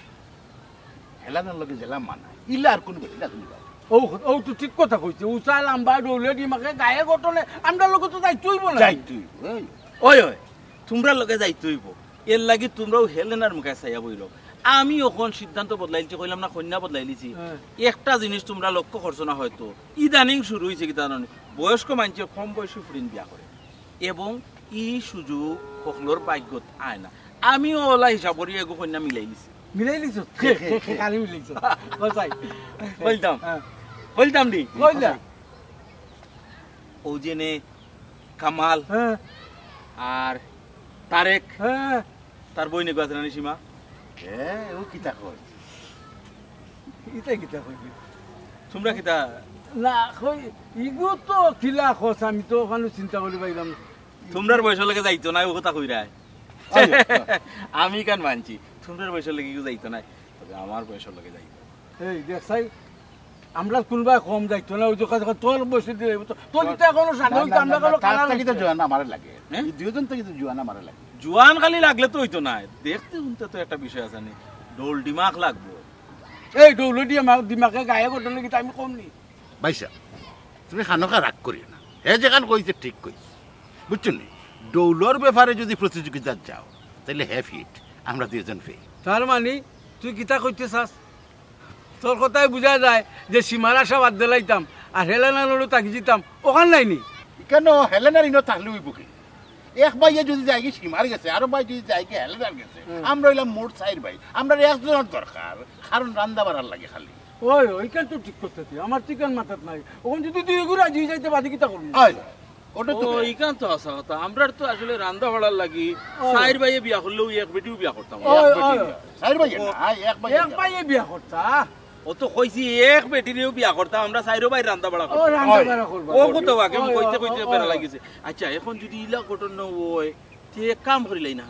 হেলানোর লগে জেলাম মানা ইলা আর কোনো বেটি না তুমি ও ও তো ঠিক কথা কইছে উষা লাম্বা ডৌলে ডিমাকে গায়ে গটলে আমরা লোক তো যাই তুইব না যাই তুই ওই তোমরা লগে যাইতে হইব এর লাগি তোমরাও হেলেনার মুখে চাইয়া বইল আমি ওখান সিদ্ধান্ত বদলাইছি কইলাম না কন্যা বদলাইলিছি একটা জিনিস তোমরা লক্ষ্য করছো না হয়তো ইদানিং শুরু হয়েছে কি জানো বয়স্ক মানুষ কম বয়সী ফুরিন বিয়া করে এবং ই সুযোগ সকলের ভাগ্যত আয় না আমিও ওলা হিসাব করি এগো কন্যা মিলাইলিছি মিলাইলিছো খালি মিলাইছো কোথায় বলতাম নি কইলা ও জেনে কামাল হ্যাঁ আর তারেক হ্যাঁ তার বই নেগো আছে না সীমা ও কিতা কয় ইতা কিতা কইবি তোমরা কিতা না কই ইগো তো কিলা খোস আমি তো ওখানে চিন্তা করি পাইলাম তোমরার বয়স লাগে যাইতো না ও কথা কইরা আমি কেন মানছি তোমরার বয়স লাগে যাইতো না তবে আমার বয়স লাগে যাইতো এই দেখছাই আমরা কোনবা কম যাইতো না ওই যে কথা তোর বসে দিয়ে তোর তো এখনো সাধন আমরা কোনো কালা কিতা জোয়ানা মারে লাগে দুইজন তো কিন্তু জোয়ানা মারে লাগে জোয়ান খালি লাগলে তো হইতো না দেখতে শুনতে তো একটা বিষয় আছে নি ডোল ডিমাক লাগবো এই ডৌলে দিয়ে দিমাকে গায়ে গটলে কি আমি কম নি ভাইসা তুমি খানকা রাগ করিও না হে যেখান কইছে ঠিক কইছে বুঝছো নি ডৌলর ব্যাপারে যদি প্রতিযোগিতা যাও তাহলে হে ফিট আমরা দুইজন ফেল তার মানে তুই কিতা কইতে চাস তোর কথাই বোঝা যায় যে সীমার আশা বাদ দিলাইতাম আর হেলেনা লড়ু তাকি জিতাম ওখান নাইনি কেন হেলেনার ইনো থাকলে হইব কি এক ভাইয়ে যদি যাই কি সীমার গেছে আরো ভাই যদি যাই কি হেলেনার গেছে আমরা হইলাম মোট চাইর ভাই আমরা একজনের দরকার কারণ রান্দা বাড়ার লাগে খালি ওই ওইখান তো ঠিক করতেছি আমার ঠিকান মাথাত নাই ওখান যদি তুই এগুলো আজি যাইতে বাদি কিতা করবি ওটা তো এইখান তো আসা কথা আমরা তো আসলে রান্দা ভাড়ার লাগি চাইর ভাইয়ে বিয়া করলেও এক বেটিও বিয়া করতাম চাইর ভাই না এক ভাই এক ভাইয়ে বিয়া করতা ও তো কইছি এক বেটিরেও বিয়া করতাম আমরা চাইরো ভাই রান্দা ভাড়া ও রান্দা বাড়া করবা ও কত আগে কইতে কইতে বেড়া লাগিছে আচ্ছা এখন যদি ইলা ঘটনা হয় তে এক কাম করিলাই না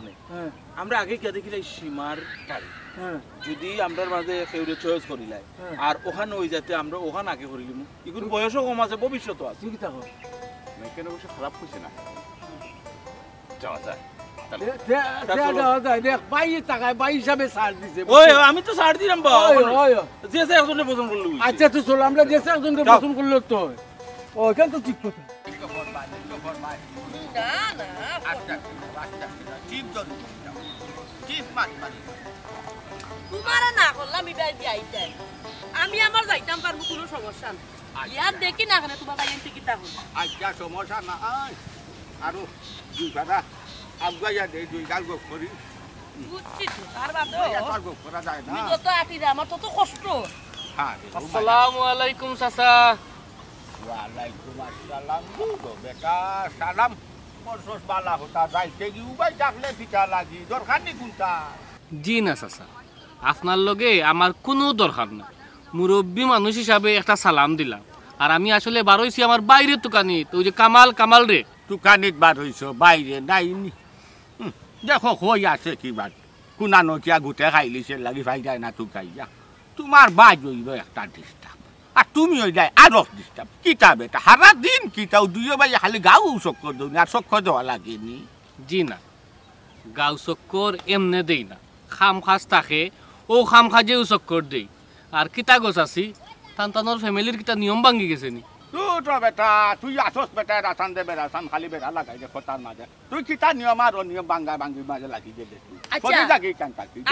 আমরা আগে কি দেখিলাই সীমার গাড়ি যদি আমরার মাঝে কেউরে চয়েস করিলাই আর ওখানে ওই যাতে আমরা ওখানে আগে করিলিম এগুলো বয়সও কম আছে ভবিষ্যৎ আছে কি থাকো কেন বসে খারাপ কইছে না যাওয়া যায় আমি তো ছাড় দিলাম আচ্ছা তো চলো আমরা যে একজনকে পছন্দ করলো তো ওইখান তো ঠিক কথা তোমার না করলাম বিবাহ দিয়াইতে আমি আমার যাইতাম পারবো কোনো সমস্যা না ইয়ার দেখি না কেন তোমার বাইরে টিকিটা হল আচ্ছা সমস্যা না আরো দুই দাদা আগুয়া দেই দুই গাল গপ করি বুঝছি তো তার বাদ গপ করা যায় না যত আটিরে আমার তত কষ্ট হ্যাঁ আসসালামু আলাইকুম চাচা ওয়ালাইকুম আসসালাম গো বেটা সালাম পরশোস বালা হতা যাইতে কি উবাই ডাকলে পিঠা লাগি দরকার নি কোনটা জি না চাচা আপনার লগে আমার কোনো দরকার না মুরব্বী মানুষ হিসাবে একটা সালাম দিলাম আর আমি আসলে বার হইছি আমার বাইরে দোকানিত ওই যে কামাল রে দোকানিত বার হইছ বাইরে নাইনি দেখো হই আছে কি বাদ কোনা নকিয়া গুটে খাইলিছে লাগি ভাই যায় না তুই খাইয়া তোমার বাজ হইল একটা ডিস্টার্ব আর তুমি ওই যায় আরো ডিস্টার্ব কিতা বেটা সারা দিন কিতাও দুইও ভাই খালি গাও চক্কর দৌনি আর চক্কর দেওয়া লাগেনি জি না গাও চক্কর এমনে দেই না খাম খাজ থাকে ও খাম খাজেও চক্কর দেই আর কিতা গছ আছি তান্তানোর ফ্যামিলির কিতা নিয়ম ভাঙি গেছে নি তো বেটা তুই আসস বেটা রাসান দে বেড়াসান খালি বেড়া লাগাই দে খতার মাঝে তুই কিতা নিয়ম আর নিয়ম ভাঙ্গা ভাঙ্গি মাঝে লাগি দে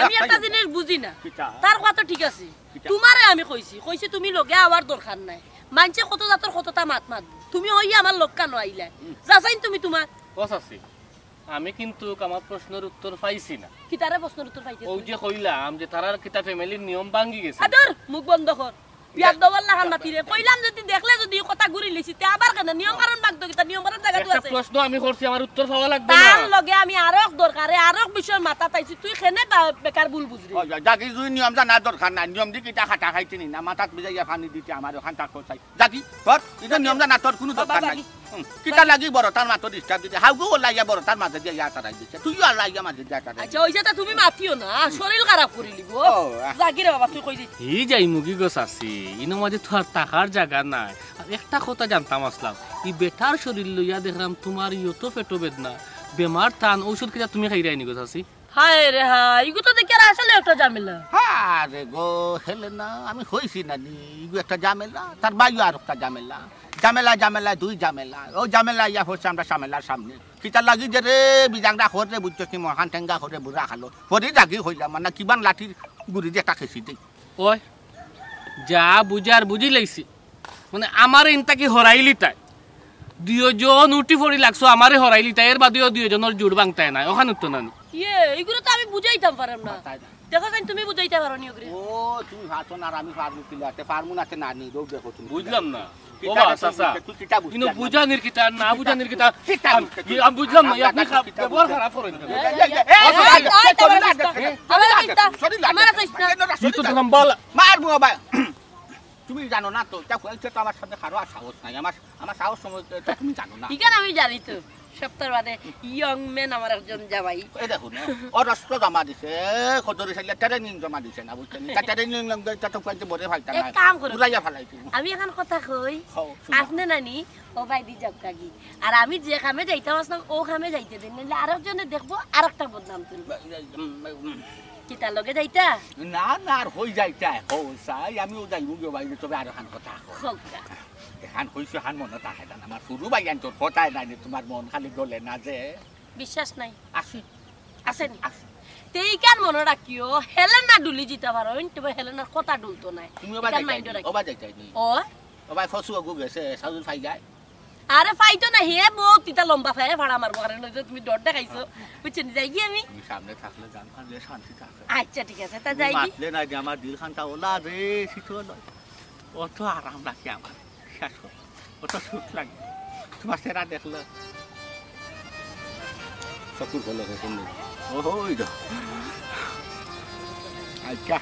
আমি একটা জিনিস বুঝি না তার কথা ঠিক আছে তোমারে আমি কইছি তুমি লগে আওয়ার দরকার নাই মানছে কত জাতর কতটা মাত মাত তুমি হই আমার লোক কানো আইলা যাচাইন তুমি তোমার কস আছে আমি কিন্তু আমার প্রশ্নের উত্তর পাইছি না কি তারা প্রশ্নের উত্তর পাইছে ওই যে কইলাম যে তারার কিতা ফ্যামিলির নিয়ম ভাঙি গেছে আদর মুখ বন্ধ কর বিয়ার দবল লাগান মাতিরে কইলাম যদি দেখলে যদি কথা ঘুরি লিছি তে আবার কেন নিয়ম কারণ বাগদ কিতা নিয়ম কারণ জায়গা তো একটা আছে প্রশ্ন আমি করছি আমার উত্তর পাওয়া লাগবে না তার লগে আমি আরো দরকারে আরো বিষয় মাথা তাইছি তুই কেনে বেকার ভুল বুঝলি জাগি যদি নিয়ম জানা দরকার নাই নিয়ম দি কিটা খাটা খাইতে নি না মাথাত বিজাইয়া পানি দিতে আমার ওখান তাক চাই জাগি তোর এটা নিয়ম জানা তোর কোনো দরকার নাই কিটা লাগি বড় তার মাথা ডিস্টার্ব দিতে হাউ গো লাইয়া বড় তার মাথা দিয়া ইয়া তারাই দিছে তুইও আর লাইয়া মাঝে দিয়া তারাই আচ্ছা ওই যেটা তুমি মাতিও না শরীর খারাপ করে লিব জাগি রে বাবা তুই কই দিস এই যাই মুগি গছ আছি ইনো মাঝে তো আর টাকার জায়গা নাই আর একটা কথা জানতাম আসলাম এই বেটার শরীর লইয়া দেখলাম তোমার ইয়তো পেটো বেদনা বেমার টান ঔষধ কিটা তুমি খাই রাইনি গছ আছি হায় রে হায় ইগো তো দেখি আর আসলে একটা ঝামেলা আরে গো হেলেনা আমি হইছি না নি ইগো একটা ঝামেলা তার বাইও আর একটা ঝামেলা ঝামেলা ঝামেলা দুই ঝামেলা ও ঝামেলা ইয়া হচ্ছে আমরা সামেলার সামনে কিতা লাগি যে রে বিজাংরা হরে বুঝছস নি মহান টেঙ্গা হরে বুড়া খালো পরে জাগি হইলাম মানে কিবান লাঠির গুড়ি দিয়ে একটা খেছি দেই ওই যা বুঝার বুঝি লাইছি মানে আমার ইনতা কি হরাইলি তাই দুইজন উঠি পড়ি লাগছো আমারে হরাইলি তাই এর বাদেও দুইজনের জোড় ভাঙতাই না ওখানে তো না এগুলো তো আমি বুঝাইতাম পারলাম না দেখো তুমি বুঝাইতে পারো নি ওগরে ও তুমি হাতো না আর আমি পারবো কিলাতে পারমু না না নি রোগ দেখো তুমি বুঝলাম না ও কিতা চাচা তুই কিতা বুঝছিস কিন্তু বুঝানির কিতা না বুঝানির কিতা কিতা আমি বুঝলাম না আপনি ব্যবহার খারাপ করেন মারবো ভাই তুমি জানো না তো আমার সাথে কারো আর সাহস নাই আমার সাহস সময় তুমি জানো না ঠিক আছে আমি জানি তো সপ্তাহ বাদে ইয়ং ম্যান আমার একজন যাবাই এই দেখুন ও রাষ্ট্র জমা দিছে খদরি সাইলে ট্রেনিং জমা দিছে না বুঝছেন ট্রেনিং তো কইতে বড় ফাইতা না কাম করো বুলাইয়া ফেলাইছি আমি এখন কথা কই আপনি নানি ও ভাই দি যাক কাগি আর আমি যে কামে যাইতাম আসলাম ও কামে যাইতে দেন নাহলে আরেকজনে দেখবো আরেকটা বদনাম তুলবে কিতা লগে যাইতা না না আর হই যাইতা হইছাই আমিও যাইবো গো ভাই তবে আর খান কথা হোকা হান কইছো হান মনে থাকে না আমার শুরু বাইয়ান তোর কথাই নাই তোমার মন খালি গলে না যে বিশ্বাস নাই আসি আসেন তেই কান মনে রাখিও হেলেনা ডুলি জিতা পারো তবে হেলেনার কথা ডুলতো নাই তুমি ওবা যাইতাই নি ও ওবা ফসু গু গেছে সাউল ফাই যায় আরে ফাইতো না হে বহুত তিতা লম্বা ফায়ে ভাড়া মারবো কারণ তুমি ডর দেখাইছো বুঝছেন যাই কি আমি সামনে থাকলে গান খালে শান্তি থাকে আচ্ছা ঠিক আছে তা যাই কি মাতলে না যে আমার দিল খানটা ওলা রে শীতল অত আরাম রাখি আমার অত সুখ লাগে তোমার সেরা দেখলো চকুর হলো শুনলে ওই তো আচ্ছা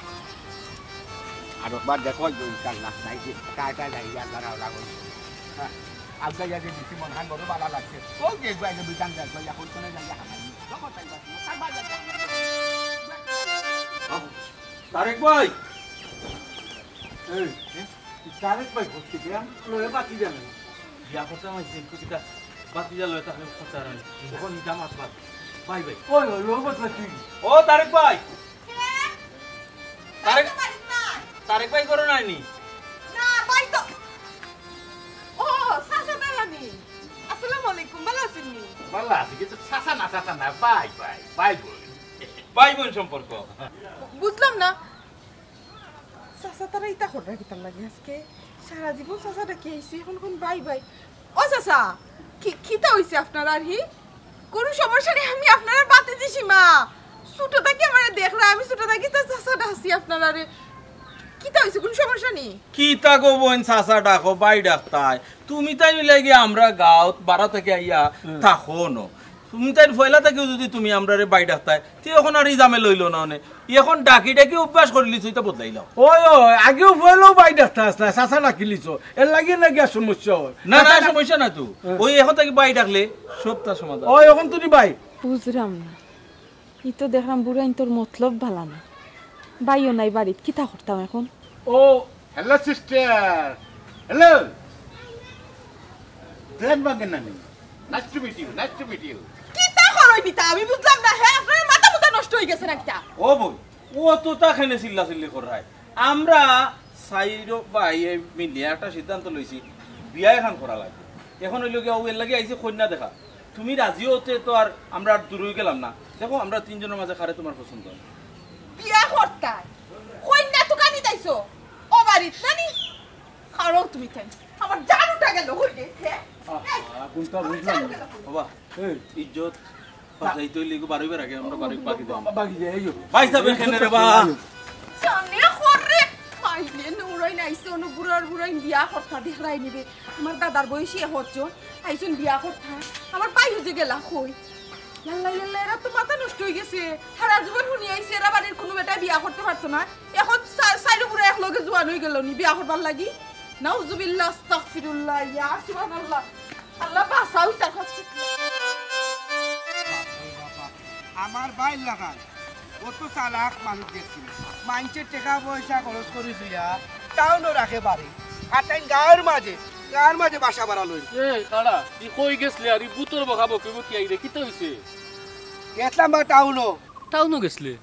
আর একবার দেখো ইনশাল্লাহ নাই যে কাটা যাই দাঁড়াও লাগো হ্যাঁ আজকে যাকে দিচ্ছি মন খান বড় ভালো লাগছে ও দেখবো আগে বিটান দেখবো এখন শুনে যাই হানাই যখন চাইবা তার বাজার তারেক ভাই তারেক ভাই ভর্তি দিলাম লয়ে বাতি যাবে বিয়া করতে আমার জিনকুটিটা বাতি জ্বালো তাহলে কথা আর তখন জামাত বাদ ভাই ভাই ওই লয়ে বাতি তুই ও তারেক ভাই তারেক ভাই করো নাইনি না ভাই তো ও সাসা দালানি আসসালামু আলাইকুম ভালো আছেন নি ভালো আছে কিন্তু সাসা না বাই ভাই বোন সম্পর্ক বুঝলাম না সাসা তারা ইতা হড়া কিতার লাগে আজকে সারা জীবন সাসাটা কি হইছে এখন কোন বাই বাই ও সাসা কিতা হইছে আপনার আর হি কোন সমস্যা নেই আমি আপনার বাতে দিছি মা ছোট থেকে আমারে দেখলা আমি ছোট থেকে তো সাসাটা হাসি আপনার আরে কিতা হইছে কোন সমস্যা নেই কি তা গো বোন সাসা ডাকো বাই ডাকতাই তুমি তাই লাগি আমরা গাঁত বাড়া থেকে আইয়া থাকো ন তুমি তাই ফয়লা থেকে যদি তুমি আমরারে বাই ডাকতাই তুই এখন আর ইজামে লইল না অনে এখন ডাকি ডাকি অভ্যাস করলি তুই তো বদলাইলাম ওই আগেও বলেও বাই ডাক্তার আসলে চাচা রাখিলিছ এর লাগে না গিয়া সমস্যা হয় না না সমস্যা না তো ওই এখন থেকে বাই ডাকলে সবটা সমাধান ওই এখন তুমি বাই বুঝলাম না ই তো দেখলাম বুড়াইন তোর মতলব ভালা না বাইও নাই বাড়িত কিতা করতাম এখন ও হ্যালো সিস্টার হ্যালো দেন বাগেন না নাইস টু মিট ইউ কিতা করই দিতা আমি বুঝলাম না হ্যাঁ আপনার মাথা মুথা নষ্ট হই গেছে নাকি তা ও বই ও তো তা খানে চিল্লা চিল্লি করায় আমরা সাইরো ভাই মিলিয়া একটা সিদ্ধান্ত লইছি বিয়া এখন করা লাগবে এখন হইল গিয়া ওর লাগে আইছে কন্যা দেখা তুমি রাজি হতে তো আর আমরা আর দূর হয়ে গেলাম না দেখো আমরা তিনজনের মাঝে খারে তোমার পছন্দ বিয়া করতা কইনা তো কানি তাইছো ও বাড়িত নানি খারো তুমি তাই আমার জানুটা গেল হইছে হ্যাঁ কোনটা বুঝলাম বাবা ইজ্জত বাজাই তো লিগো বারইবার আগে আমরা বাড়ি বাকি দাও বাকি যায় এই ভাই সাহেব এখানে রে বা জানে খরে পাইলে নুরাই নাইছে অনু বুড়ার বুড়াই বিয়া করতা দেখাই নিবে আমার দাদার বয়সী হচ্ছে আইছুন বিয়া করতা আমার পাই হয়ে গেলা কই লাল্লা লাল্লা এরা তো মাথা নষ্ট হয়ে গেছে সারা জীবন শুনি আইছে এরা বাড়ির কোনো বেটা বিয়া করতে পারতো না এখন সাইড উপরে এক লগে জোয়ান হয়ে গেল নি বিয়া করবার লাগি নাউজুবিল্লাহ আস্তাগফিরুল্লাহ ইয়া সুবহানাল্লাহ আল্লাহ বাঁচাও তার কাছে আমার বাইর লাগান কত চালাক মানুষ দেখছি মানুষের টাকা পয়সা খরচ করে দিয়া টাউনও রাখে বাড়ি আর তাই গাঁয়ের মাঝে বাসা বাড়া লই এই দাঁড়া ই কই গেছলে আর ই বুতর বখাবো কইব কি আইরে কি তো হইছে গেছলাম বা টাউনও গেছলে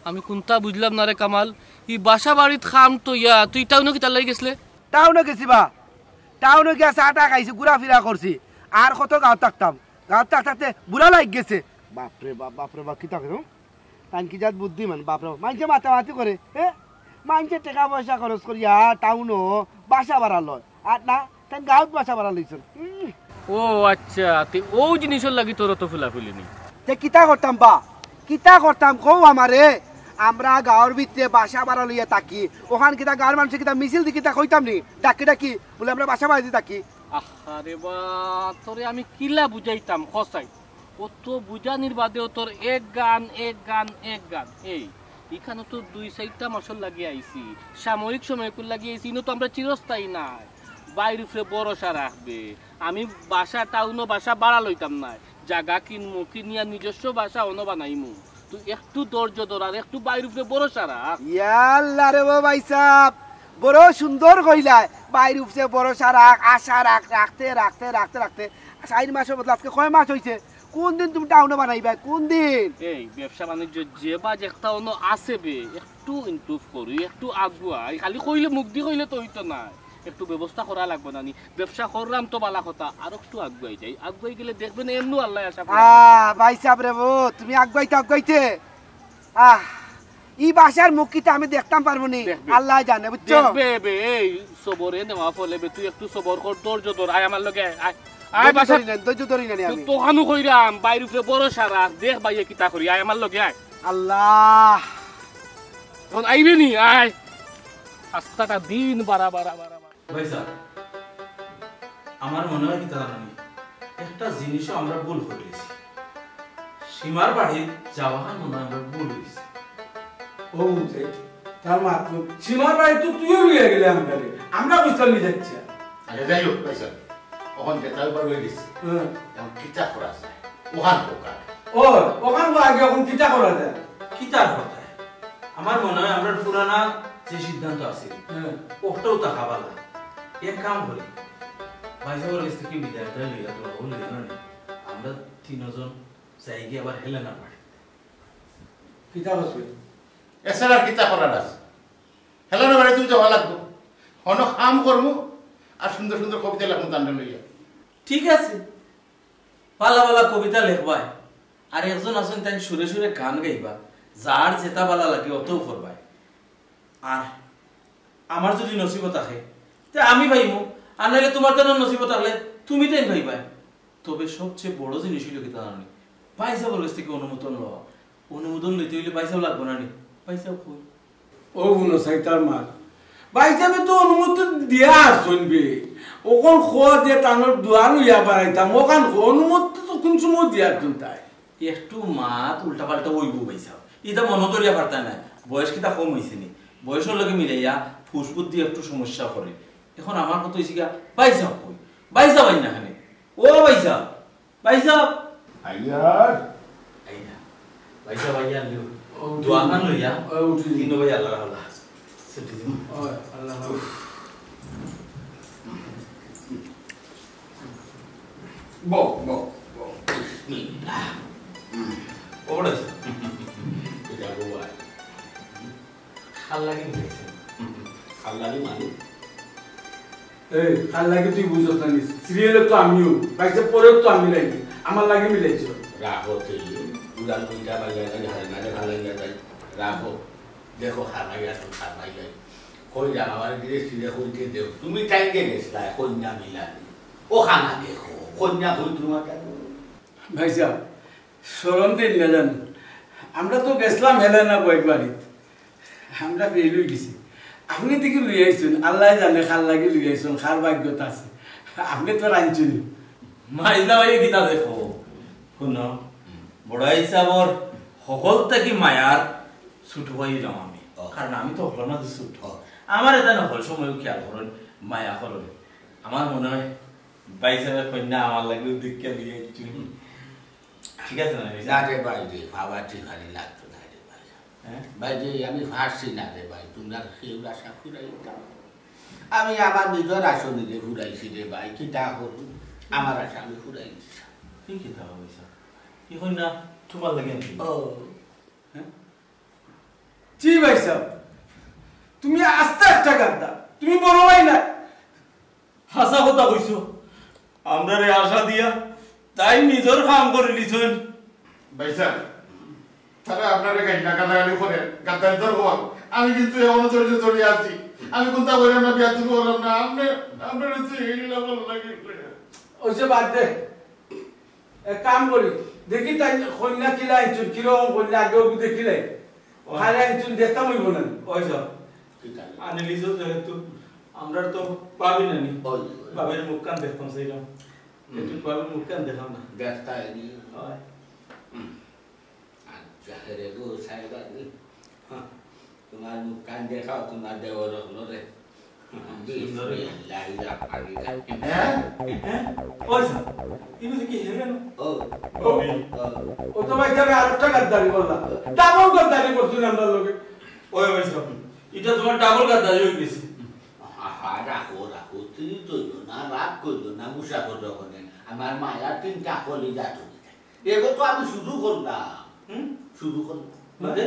আমি কোনটা বুঝলাম না রে কামাল ই বাসা বাড়িত খাম তো ইয়া তুই টাউনও কি তার লাগি গেছলে টাউনে গেছি বা টাউনে গিয়া চাটা খাইছি ঘুরাফিরা করছি আর কত গাঁও থাকতাম থাকতে বুড়া লাগ গেছে বাপরে বাপ কি থাকে তাই কি যাত বুদ্ধিমান বাপরে মানুষে মাতামাতি করে হ্যাঁ মানুষের টাকা পয়সা খরচ করিয়া টাউনও বাসা বাড়া লয় আর না তাই গাঁত বাসা বাড়া লইছেন ও আচ্ছা তে ও জিনিসের লাগি তোর তো ফুলাফুলি নি তে কিতা করতাম কও আমারে আমরা গাঁর ভিতরে বাসা বাড়া লইয়া থাকি ওখান কিতা গাঁর মানুষের কিতা মিছিল দি কিতা কইতাম নি ডাকি বলে আমরা বাসা বাড়ি থাকি আরে বা তোরে আমি কিলা বুঝাইতাম খসাই কত বুঝানির বাদেও তোর এক গান এই এখানে তো 2-4টা মাসল লাগিয়ে আইছি সাময়িক সময় কুল লাগিয়ে আইছি তো আমরা চিরস্থায়ী নাই বাইরে উপরে ভরসা রাখবে আমি বাসা টাউনও বাসা বাড়া লইতাম না জায়গা কিনিয়া নিজস্ব বাসা অন্য বানাইমু তুই একটু ধৈর্য ধর আর একটু বাইরে উপরে ভরসা রাখ ইয়াল্লা রে ভাই সাহেব বড় সুন্দর কইলা বাইরে উপরে ভরসা রাখ আশা রাখতে 4 মাসের বদলে আজকে কয় মাস হইছে কোন দিন তুমি টাউনে বানাইবা কোন দিন এই ব্যবসা বাণিজ্য যে বাজ একটা অন্য আছে বে একটু ইমপ্রুভ করি একটু আগুয়াই খালি কইলে মুখ দি কইলে তো হইতো না একটু ব্যবস্থা করা লাগবে না নি ব্যবসা করলাম তো বালা কথা আর একটু আগুয়াই গেলে দেখবেন এমনি আল্লাহ আশা ভাই সাহেব রে তুমি আগুয়াইতে ই বাসার মুখ কিটা আমি দেখতাম পারবো নি আল্লাহ জানে বুঝছো দেখবে এই সবরে নেওয়া ফলে তুই একটু সবর কর ধৈর্য ধর আয় আমার লগে আয় বাসা ধৈর্য ধরি না আমি তো হানু কইরাম বাইরে উপরে বড় সারা দেখ ভাইয়ে কিতা করি আয় আমার লগে আয় আল্লাহ তখন আইবে নি আয় আস্তাটা দিন বাড়া ভাই স্যার আমার মনে হয় কি তারা একটা জিনিসও আমরা ভুল করেছি সীমার বাড়ি যাওয়া মনে হয় আমরা ভুল হয়েছি ও তার মাত্র সীমার বাড়ি তো তুইও নিয়ে গেলে আমরা বুঝতাম নিয়ে যাচ্ছি আরে যাই হোক ভাই স্যার ওখান থেকে তারপর হয়ে গেছে এখন কিতা করা যায় ওখান আগে এখন কিতা করা যায় কিতার কথা আমার মনে হয় আমরা পুরানা যে সিদ্ধান্ত আছে ওটাও টাকা বালা এক কাম করি ভাইসাবর কাছ থেকে বিদায়টা লইয়া তো হলো না আমরা 3 জন যাই গিয়ে আবার হেলেনা বাড়ি কিতা হচ্ছে এছাড়া কিতা করার আছে হেলেনা বাড়ি তুই যাওয়া লাগবো অন্য কাম করবো আর সুন্দর সুন্দর কবিতা লাগবো তান্ডা লইয়া ঠিক আছে পালা কবিতা লেখবাই আর একজন আছেন তাই সুরে গান গাইবা যার যেটা বালা লাগে অতও করবাই আর আমার যদি নসিবত থাকে তে আমি ভাইমু আর নাহলে তোমার তেন নসিবত থাকলে তুমি তাই ভাইবাই তবে সবচেয়ে বড় জিনিস হইল কি জানো নি পয়সা বলছ থেকে অনুমোদন লইতে হইলে পয়সা লাগবে না নি পয়সা কই ও গুনো সাইতার মা ভাইসাবে তো অনুমতি দিয়া শুনবে ওখান খোয়া দিয়ে টানোর দুয়ার লইয়া বাড়াইতাম ওখান অনুমতি তো কোন সময় দিয়া তাই একটু মাত উল্টা পাল্টা ওইব পয়সা এটা মনে করিয়া পারতা না বয়স কিটা কম হয়েছে নি বয়সের লগে মিলাইয়া ফুসফুস দিয়ে একটু সমস্যা করে এখন আমার কত হয়েছে গা পয়সা কই পয়সা পাই না খানে ও পয়সা আইয়ার পয়সা ভাইয়া লিও দোয়া খান লইয়া উঠি দিন ভাই আল্লাহ আল্লাহ সেটি দিন আল্লাহ বো বিসমিল্লাহ ওড়া এটা গোয়া আল্লাহ কি বলেছে আল্লাহই মানে এই কাল লাগে তুই বুঝছ না সিরিয়ালে তো আমিও বাইসে পরেও তো আমি লাগি আমার লাগে মিলাইছো রাখো তুই উড়াল দুইটা বাইরে হারে না ভালো লাগে রাখো দেখো খানাই আসো খানাই যাই কই যা আমার দিলে সিরে হইতে দেও তুমি টাইকে গেছলা কন্যা মিলানি ও খানা দেখো কন্যা হই তোমার ভাইসা শরম দিন না জান আমরা তো গেছিলাম হেলেনা বইক বাড়িত আমরা ফেল হয়ে গেছি আপনি থেকে লুই আইছেন আল্লাহ জানে খাল লাগি লুই আইছেন খার ভাগ্যতা আছে আপনি তো রাঁধছেন মাইজলা ভাই গীতা দেখো শুন বড় হিসাবর সকল থেকে মায়ার ছুট হইলাম আমি কারণ আমি তো হল না ছুট আমার এটা নহল সময় খেয়াল করেন মায়া করেন আমার মনে হয় বাইসাবের কন্যা আমার লাগে দীক্ষা লিয়ে ঠিক আছে না না রে ভাই রে বাবা ঠিক ভালো লাগতো না রে ভাই ভাই যে আমি ফাঁসছি না রে ভাই তোমরা সেও আশা ফুরাই আমি আমার নিজের আশা নিজে ফুরাইছি রে ভাই কিতা করবো আমার আশা আমি ফুরাই দিচ্ছি কি কিতা হইছে কি হই না তোমার লাগে ও জি ভাই সাহেব তুমি আস্তে একটা গাদ্দা তুমি বড় ভাই না হাসা কথা কইছো আমরা রে আশা দিয়া তাই নিজের কাম করে লিছেন ভাইসা তারা আপনারা গালাগালি করে গাদ্দারি ধরবো আমি কিন্তু এমন জড়িয়ে আছি আমি কোনটা বলি আমরা বিয়া তুলব না আপনার হচ্ছে এইগুলা ভালো লাগে ওইসে বাদ দে এক কাম করি দেখি তাই কন্যা কিলা আইছুন কিরকম কন্যা আগেও দেখিলে হারে আইছুন দেখতাম হইব না ওইসব আনি লিছো যেহেতু আমরা তো পাবি না নি বাবের মুখ কান দেখতাম সেইরকম একটু বাবের মুখ কান দেখাম না দেখতা এনি হয় আচ্ছা রে গো সাইবা নি তোমার মুখ কান দেখাও তোমার দেওয়ার হলো রে ও তো ভাই যাবে আর একটা গাদ্দারি করলাম ডাবল গাদ্দারি করছিল আমরা লোকে ওই ভাই সব এটা তোমার ডাবল গাদ্দারি হয়ে গেছে রাখো রাখো তুই তৈরি না রাগ করলো না মুসা করলো আমার মায়া তিনটা কলি যাচ্ছ এগো তো আমি শুরু করলাম শুরু করলাম মানে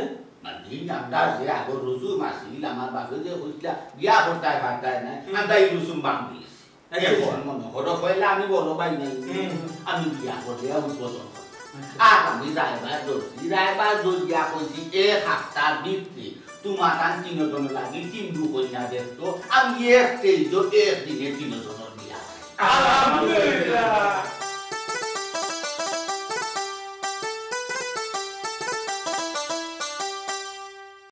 আমরা যে আগর রসুম আসিল আমার বাপে যে হইছিল বিয়া করতায় ভাতায় না আমরা এই রসুম বান্ধি মনে করো কইলে আমি বড় ভাই নাই আমি বিয়া করলে উদ্বোধন আর আমি রায়বার দরিয়া কইছি 1 সপ্তাহ ভিত্তি তোমার টান 3 জন লাগি 3 কন্যা দেখতো আমি একদিনে 3 জনের বিয়া আলহামদুলিল্লাহ